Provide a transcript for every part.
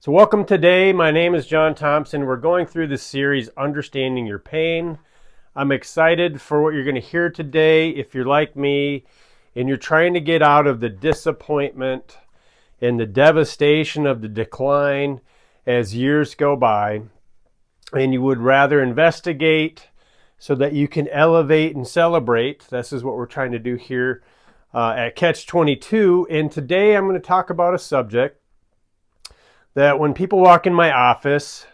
So welcome today. My name is John Thompson. We're going through this series, Understanding Your Pain. I'm excited for what you're going to hear today. If you're like me and you're trying to get out of the disappointment and the devastation of the decline as years go by, and you would rather investigate so that you can elevate and celebrate. This is what we're trying to do here at Catch20Too. And today I'm going to talk about a subject that when people walk in my office,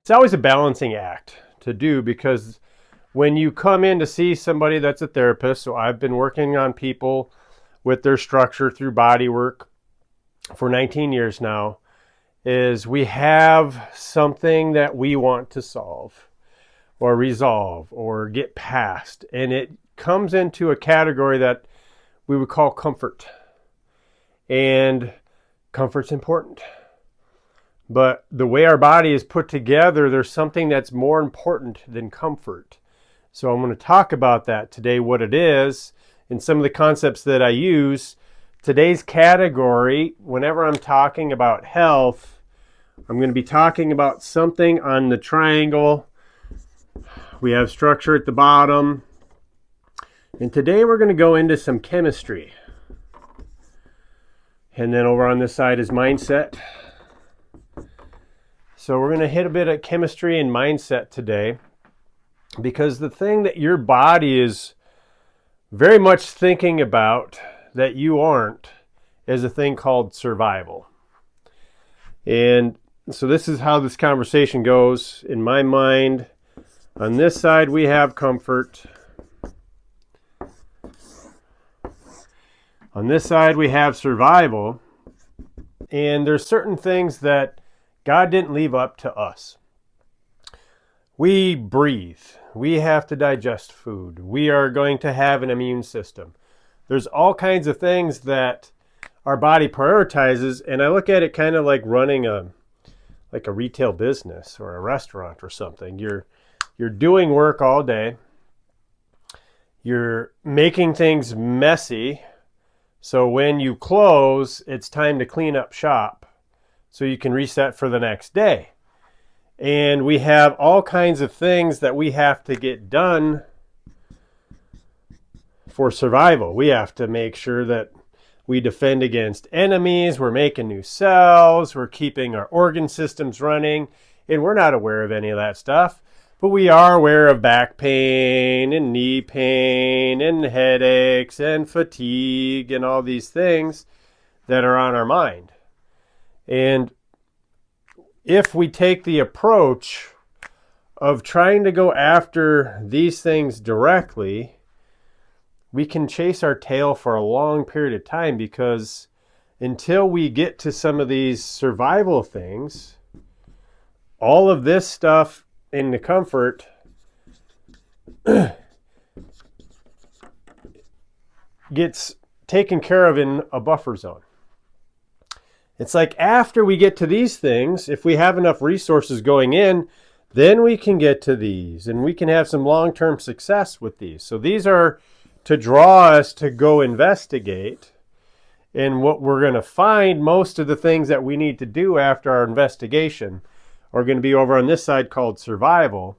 it's always a balancing act to do, because when you come in to see somebody that's a therapist, so I've been working on people with their structure through body work for 19 years now, is we have something that we want to solve or resolve or get past, and it comes into a category that we would call comfort. And comfort's important. But the way our body is put together, there's something that's more important than comfort. So I'm going to talk about that today, what it is, and some of the concepts that I use. Today's category, whenever I'm talking about health, I'm going to be talking about something on the triangle. We have structure at the bottom. And today we're going to go into some chemistry. And then over on this side is mindset. So we're going to hit a bit of chemistry and mindset today, because the thing that your body is very much thinking about that you aren't is a thing called survival. And so this is how this conversation goes in my mind. On this side we have comfort. On this side we have survival, and there's certain things that God didn't leave up to us. We breathe. We have to digest food. We are going to have an immune system. There's all kinds of things that our body prioritizes, and I look at it kind of like running a retail business or a restaurant or something. You're doing work all day. You're making things messy. So when you close, it's time to clean up shop so you can reset for the next day. And we have all kinds of things that we have to get done for survival. We have to make sure that we defend against enemies. We're making new cells. We're keeping our organ systems running. And we're not aware of any of that stuff. But we are aware of back pain and knee pain and headaches and fatigue and all these things that are on our mind. And if we take the approach of trying to go after these things directly, we can chase our tail for a long period of time, because until we get to some of these survival things, all of this stuff in the comfort gets taken care of in a buffer zone. It's like after we get to these things, if we have enough resources going in, then we can get to these and we can have some long-term success with these. So these are to draw us to go investigate. And what we're going to find, most of the things that we need to do after our investigation are going to be over on this side called survival.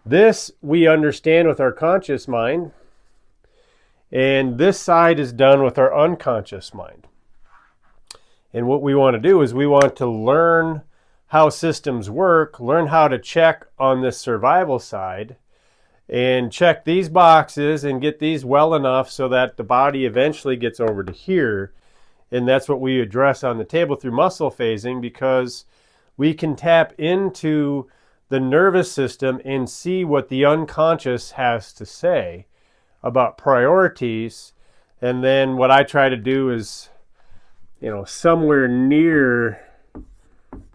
This we understand with our conscious mind, and this side is done with our unconscious mind. And what we want to do is we want to learn how systems work, learn how to check on this survival side, and check these boxes and get these well enough so that the body eventually gets over to here. And that's what we address on the table through muscle phasing, because we can tap into the nervous system and see what the unconscious has to say about priorities. And then what I try to do is, somewhere near,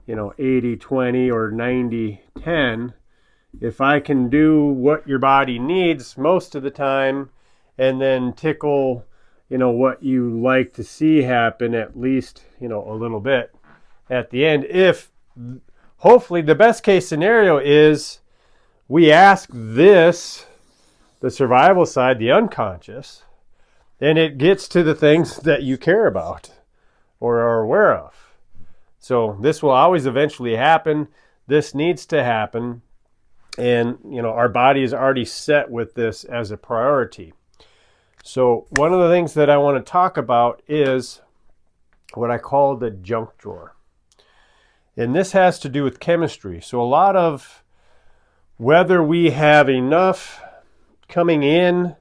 80-20 or 90-10, if I can do what your body needs most of the time and then tickle, what you like to see happen at least, a little bit at the end. If hopefully the best case scenario is we ask this, the survival side, the unconscious, and it gets to the things that you care about or are aware of. So this will always eventually happen. This needs to happen. And, our body is already set with this as a priority. So one of the things that I want to talk about is what I call the junk drawer. And this has to do with chemistry. So a lot of whether we have enough coming in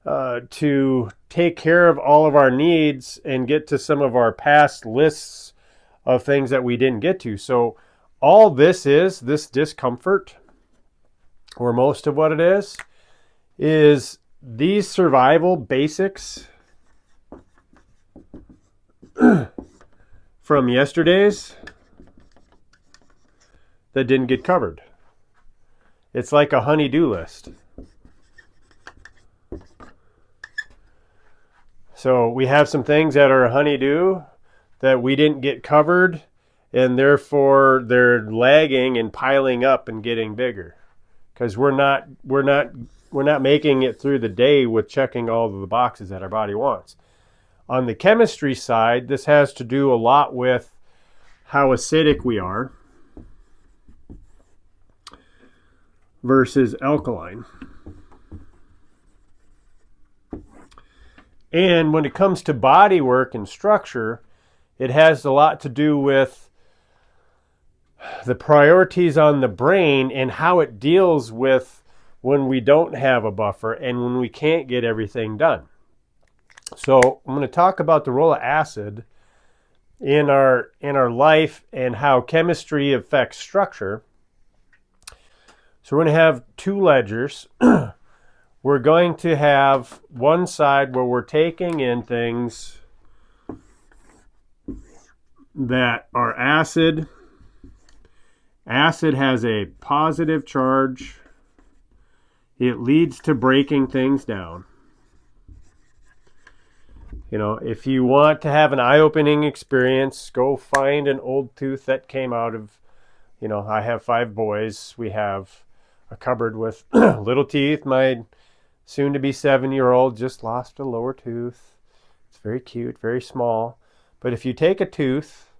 to take care of all of our needs and get to some of our past lists of things that we didn't get to. So all this discomfort, or most of what it is these survival basics from yesterday's that didn't get covered. It's like a honey-do list. So we have some things that are honey-do that we didn't get covered, and therefore they're lagging and piling up and getting bigger because we're not making it through the day with checking all of the boxes that our body wants. On the chemistry side, this has to do a lot with how acidic we are versus alkaline. And when it comes to body work and structure, it has a lot to do with the priorities on the brain and how it deals with when we don't have a buffer and when we can't get everything done. So I'm going to talk about the role of acid in our life and how chemistry affects structure. So we're going to have two ledgers. We're going to have one side where we're taking in things that are acid. Acid has a positive charge. It leads to breaking things down. If you want to have an eye-opening experience, go find an old tooth that came out of, I have 5 boys. We have a cupboard with little teeth. My soon-to-be 7-year-old just lost a lower tooth. It's very cute, very small. But if you take a tooth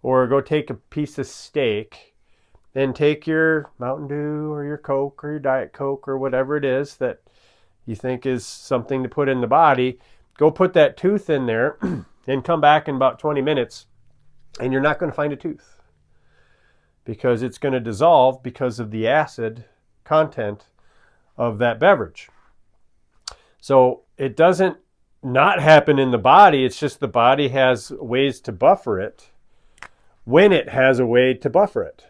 or go take a piece of steak, then take your Mountain Dew or your Coke or your Diet Coke or whatever it is that you think is something to put in the body, go put that tooth in there and come back in about 20 minutes and you're not going to find a tooth because it's going to dissolve because of the acid content of that beverage. So it doesn't not happen in the body. It's just the body has ways to buffer it when it has a way to buffer it.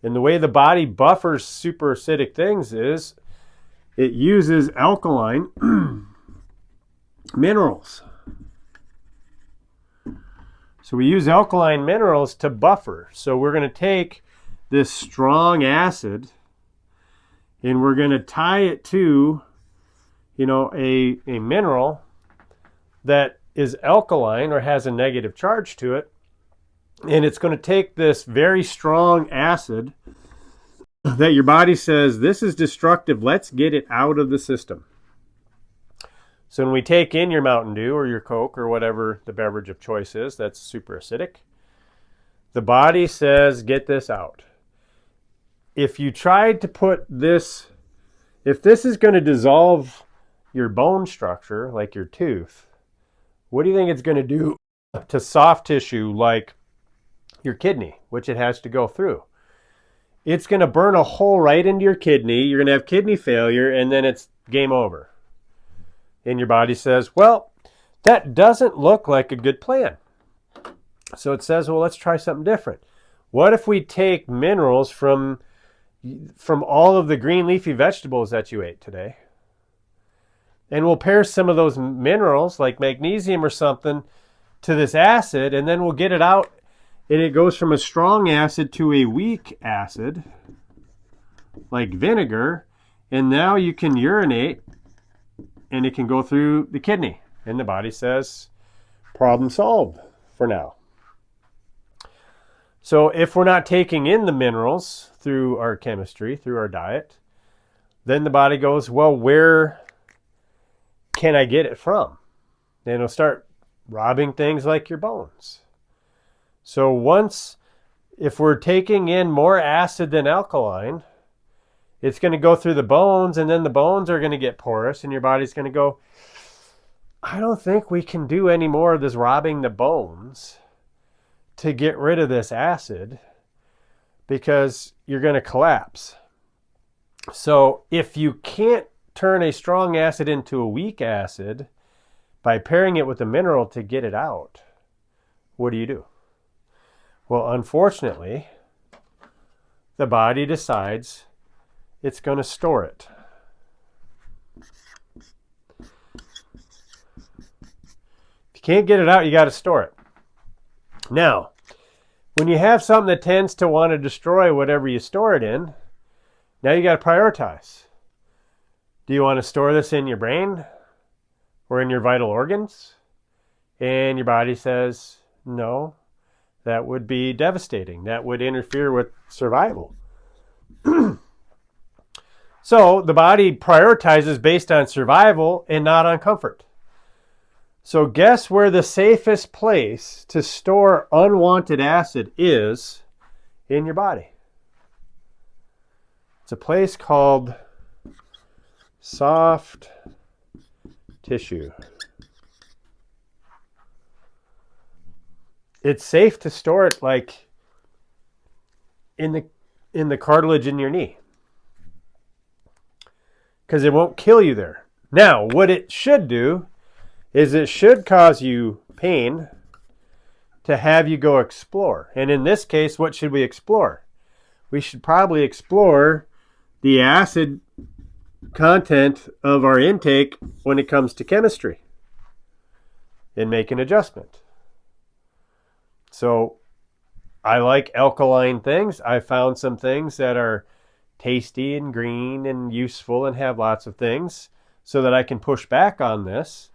And the way the body buffers super acidic things is it uses alkaline minerals. So we use alkaline minerals to buffer. So we're going to take this strong acid and we're going to tie it to, a mineral that is alkaline or has a negative charge to it. And it's going to take this very strong acid that your body says, this is destructive, let's get it out of the system. So when we take in your Mountain Dew or your Coke or whatever the beverage of choice is that's super acidic, the body says, get this out. If you tried to put this, if this is going to dissolve your bone structure, like your tooth, what do you think it's going to do to soft tissue like your kidney, which it has to go through? It's going to burn a hole right into your kidney. You're going to have kidney failure, and then it's game over. And your body says, well, that doesn't look like a good plan. So it says, well, let's try something different. What if we take minerals from all of the green leafy vegetables that you ate today, and we'll pair some of those minerals, like magnesium or something, to this acid, and then we'll get it out, and it goes from a strong acid to a weak acid, like vinegar, and now you can urinate, and it can go through the kidney, and the body says, problem solved for now. So if we're not taking in the minerals through our chemistry, through our diet, then the body goes, well, where can I get it from? And it'll start robbing things like your bones. So if we're taking in more acid than alkaline, it's going to go through the bones, and then the bones are going to get porous, and your body's going to go, I don't think we can do any more of this robbing the bones to get rid of this acid, because you're going to collapse. So if you can't turn a strong acid into a weak acid by pairing it with a mineral to get it out, what do? Well, unfortunately, the body decides it's going to store it. If you can't get it out, you got to store it. Now, when you have something that tends to want to destroy whatever you store it in, now you got to prioritize. Do you want to store this in your brain or in your vital organs? And your body says, no, that would be devastating. That would interfere with survival. So the body prioritizes based on survival and not on comfort. So guess where the safest place to store unwanted acid is in your body? It's a place called soft tissue. It's safe to store it like in the cartilage in your knee, because it won't kill you there. Now, what it should do is it should cause you pain to have you go explore. And in this case, what should we explore? We should probably explore the acid content of our intake when it comes to chemistry and make an adjustment. So I like alkaline things. I found some things that are tasty and green and useful and have lots of things so that I can push back on this.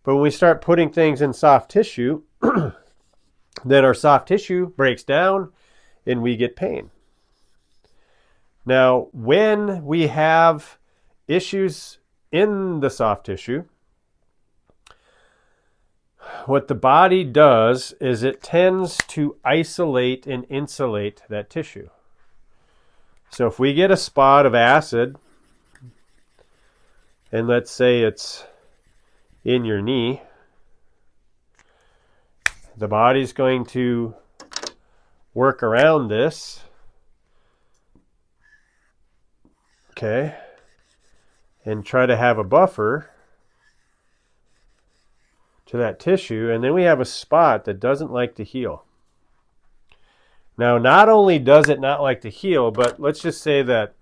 But when we start putting things in soft tissue, then our soft tissue breaks down and we get pain. Now, when we have issues in the soft tissue, what the body does is it tends to isolate and insulate that tissue. So if we get a spot of acid, and let's say it's in your knee, the body's going to work around this, okay, and try to have a buffer to that tissue, and then we have a spot that doesn't like to heal. Now, not only does it not like to heal, but let's just say that,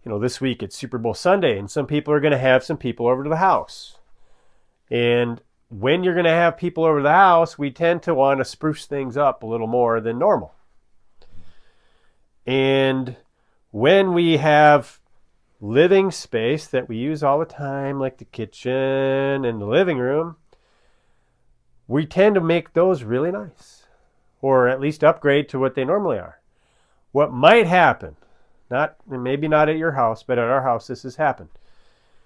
this week it's Super Bowl Sunday, and some people are going to have some people over to the house. And when you're going to have people over to the house, we tend to want to spruce things up a little more than normal. And when we have living space that we use all the time, like the kitchen and the living room, we tend to make those really nice, or at least upgrade to what they normally are. What might happen, maybe not at your house, but at our house this has happened.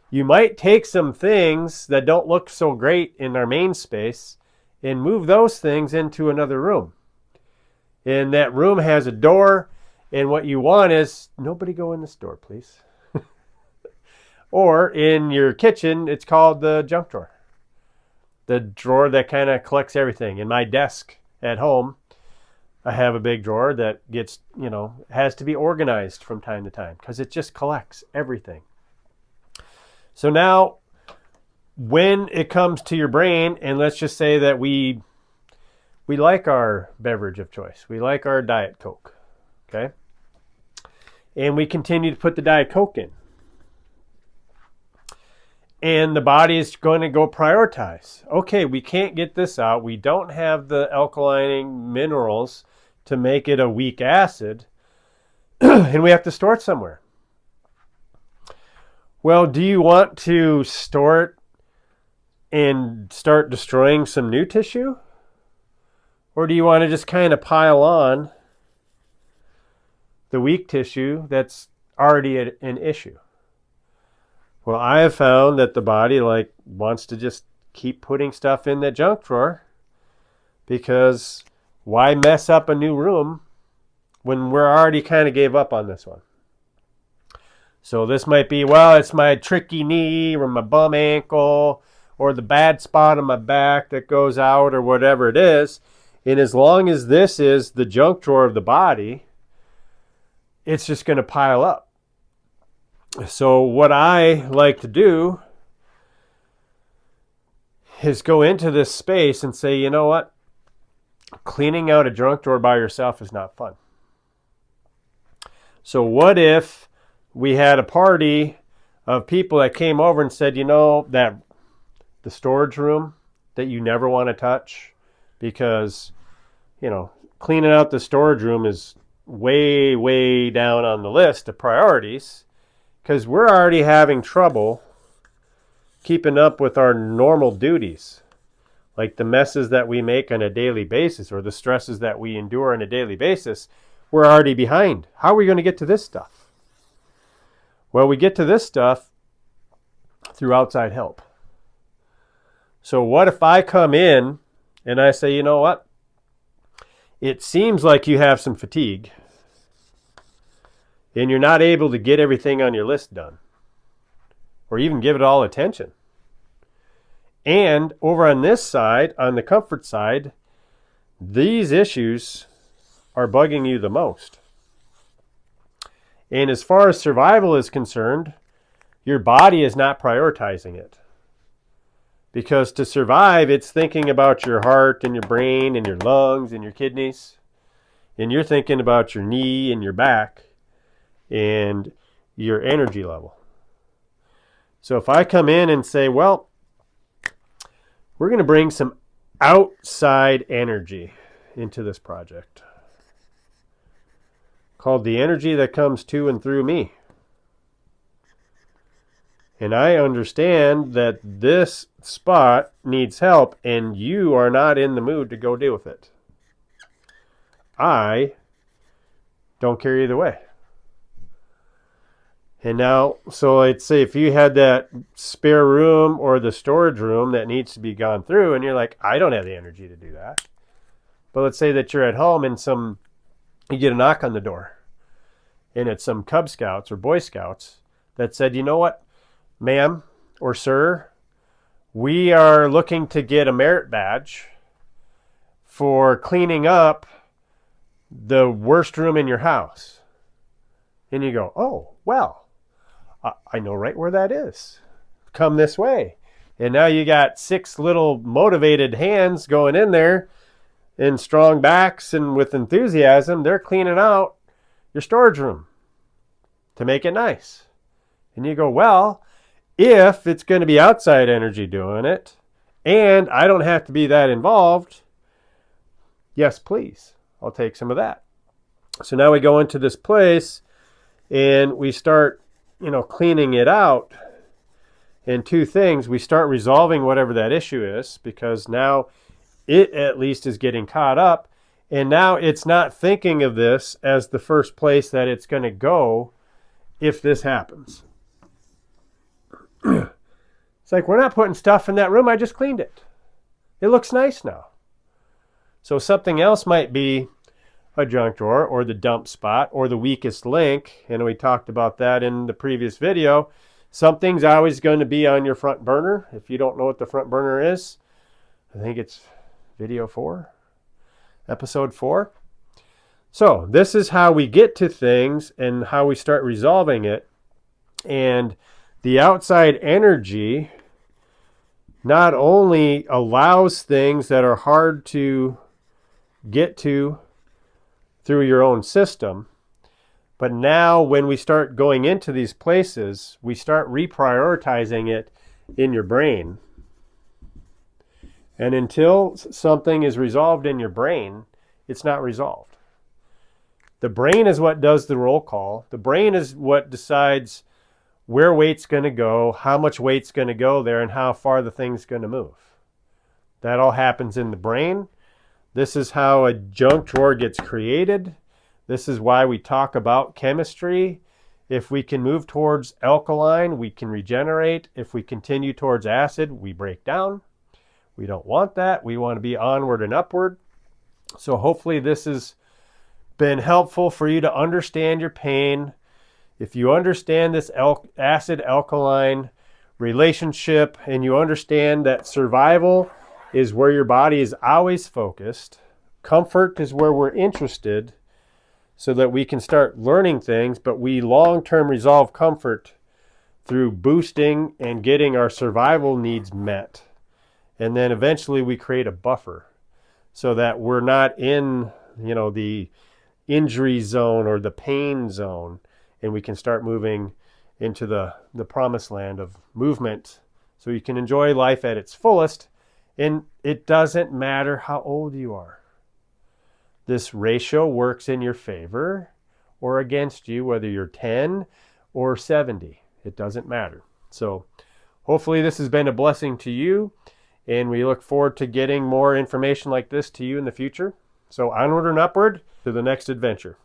You might take some things that don't look so great in our main space and move those things into another room. And that room has a door, and what you want is, nobody go in this door, please. Or in your kitchen, it's called the junk drawer. The drawer that kind of collects everything. In my desk at home, I have a big drawer that gets, has to be organized from time to time because it just collects everything. So now, when it comes to your brain, and let's just say that we like our beverage of choice. We like our Diet Coke, okay? And we continue to put the Diet Coke in. And the body is going to go prioritize. Okay, we can't get this out. We don't have the alkalining minerals to make it a weak acid. And we have to store it somewhere. Well, do you want to store it and start destroying some new tissue? Or do you want to just kind of pile on the weak tissue that's already an issue? Well, I have found that the body wants to just keep putting stuff in that junk drawer because why mess up a new room when we're already kind of gave up on this one? So this might be, well, it's my tricky knee or my bum ankle or the bad spot on my back that goes out or whatever it is. And as long as this is the junk drawer of the body, it's just going to pile up. So what I like to do is go into this space and say, you know what? Cleaning out a junk drawer by yourself is not fun. So what if we had a party of people that came over and said, you know, that the storage room that you never want to touch because, you know, cleaning out the storage room is way, way down on the list of priorities because we're already having trouble keeping up with our normal duties, like the messes that we make on a daily basis or the stresses that we endure on a daily basis. We're already behind. How are we going to get to this stuff? Well, we get to this stuff through outside help. So what if I come in and I say, you know what? It seems like you have some fatigue and you're not able to get everything on your list done or even give it all attention. And over on this side, on the comfort side, these issues are bugging you the most. And as far as survival is concerned, your body is not prioritizing it. Because to survive, it's thinking about your heart and your brain and your lungs and your kidneys. And you're thinking about your knee and your back and your energy level. So if I come in and say, well, we're going to bring some outside energy into this project, called the energy that comes to and through me. And I understand that this spot needs help and you are not in the mood to go deal with it. I don't care either way. And now, so let's say if you had that spare room or the storage room that needs to be gone through and you're like, I don't have the energy to do that. But let's say that you're at home and you get a knock on the door. And it's some Cub Scouts or Boy Scouts that said, you know what, ma'am or sir, we are looking to get a merit badge for cleaning up the worst room in your house. And you go, oh, well, I know right where that is. Come this way. And now you got 6 little motivated hands going in there and strong backs and with enthusiasm. They're cleaning out your storage room to make it nice. And you go, well, if it's going to be outside energy doing it and I don't have to be that involved, yes, please, I'll take some of that. So now we go into this place and we start, cleaning it out. And 2 things, we start resolving whatever that issue is because now it at least is getting caught up. And now it's not thinking of this as the first place that it's going to go if this happens. It's like, we're not putting stuff in that room. I just cleaned it. It looks nice now. So something else might be a junk drawer or the dump spot or the weakest link. And we talked about that in the previous video. Something's always going to be on your front burner. If you don't know what the front burner is, I think it's video 4, episode 4. So this is how we get to things and how we start resolving it. And the outside energy not only allows things that are hard to get to through your own system, but now when we start going into these places, we start reprioritizing it in your brain. And until something is resolved in your brain, it's not resolved. The brain is what does the roll call. The brain is what decides where weight's going to go, how much weight's going to go there, and how far the thing's going to move. That all happens in the brain. This is how a junk drawer gets created. This is why we talk about chemistry. If we can move towards alkaline, we can regenerate. If we continue towards acid, we break down. We don't want that. We want to be onward and upward. So hopefully this has been helpful for you to understand your pain. If you understand this acid-alkaline relationship and you understand that survival is where your body is always focused, comfort is where we're interested, so that we can start learning things, but we long-term resolve comfort through boosting and getting our survival needs met. And then eventually we create a buffer so that we're not in, the injury zone or the pain zone, and we can start moving into the promised land of movement so you can enjoy life at its fullest. And it doesn't matter how old you are. This ratio works in your favor or against you, whether you're 10 or 70. It doesn't matter. So hopefully this has been a blessing to you, and we look forward to getting more information like this to you in the future. So onward and upward to the next adventure.